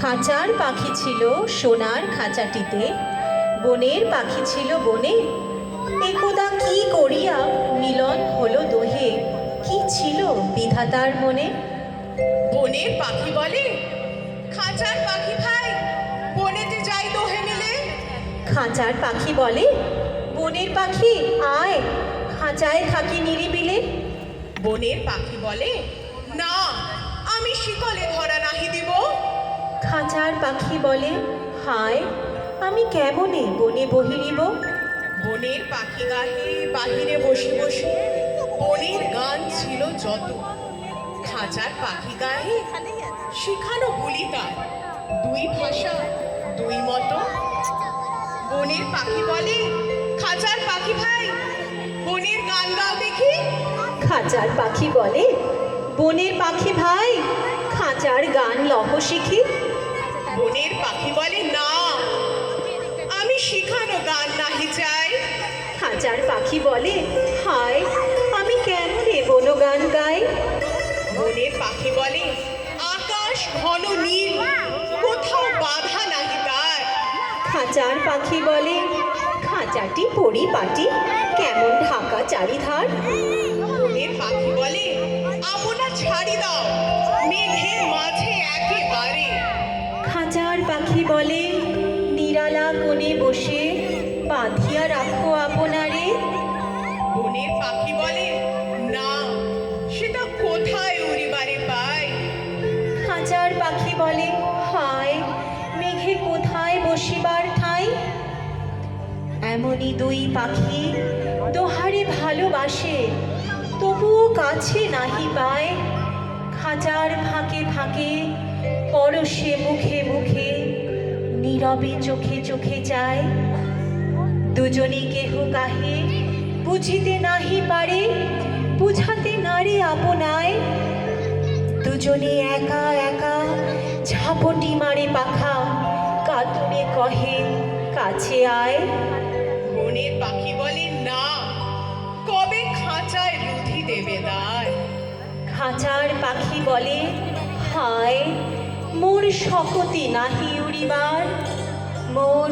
খাঁচার পাখি ছিল সোনার খাঁচাটিতে, বনের পাখি ছিল বনে। একদা কি করিয়া মিলন হলো দোহে, কি ছিল বিধাতার মনে। বনের পাখি বলে, খাঁচার পাখি ভাই, বনেতে যাই দোহে মিলে। খাঁচার পাখি বলে, বনের পাখি আয়, খাঁচায় থাকি নিরিবিলে। বনের পাখি বলে, না, আমি শিকলে ধরা নাহি দিব। খাঁচার পাখি বলে, হায়, আমি কেমনে বনে বহিরিব। বনের পাখি গাহে বাহিরে বসে বসে বনের গান ছিল যত। খাঁচার পাখি গাহে শিখানো বলি তার, দুই ভাষা দুই মতো। বনের পাখি বলে, খাঁচার পাখি ভাই, বনের গান গাও দেখি। খাঁচার পাখি বলে, বনের পাখি ভাই, খাঁচার গান লহ শিখি। বনের পাখি বলে, না, আমি শিখানো গান নাহি চাই। খাঁচার পাখি বলে, হায়, আমি কেমনে বনগান গাই। বনের পাখি বলে, আকাশ ঘন নীল, কোথাও বাধা নাহি তার। খাঁচার পাখি বলে, খাঁচাটি পরিপাটি, কেমন ঢাকা চারিধার। বনের পাখি বলে, আপনা ছাড়ি দাও, মেঘের মাঝে একেবারে। খাঁচার পাখি বলে, নিরালা কোণে বসে বাঁধিয়া রাখো আপনারে। বনের পাখি বলে, না, সেটা কোথায় উড়িবারে পায়। খাঁচার পাখি বলে, হায়, মেঘে কোথায় বসিবার ঠাঁই। এমনই দুই পাখি দোহারে ভালোবাসে, তবুও কাছে নাহি পায়। খাঁচার ফাঁকে ফাঁকে পরশে মুখে মুখে, নীরবে চোখে চোখে যায়। দুজনে কেহ কাহে বুঝিতে নাহি পারে, বুঝাতে নারে আপনায়। দুজনে একা একা ঝাপটি মারে পাখা, কাতুরে কহে কাছে আয়। বনের পাখি বলে, না, কবে খাঁচায় রুধি দেবে দায়। খাঁচার পাখি বলে, হায়, মোর শকতি নাহি উড়িবার, মোর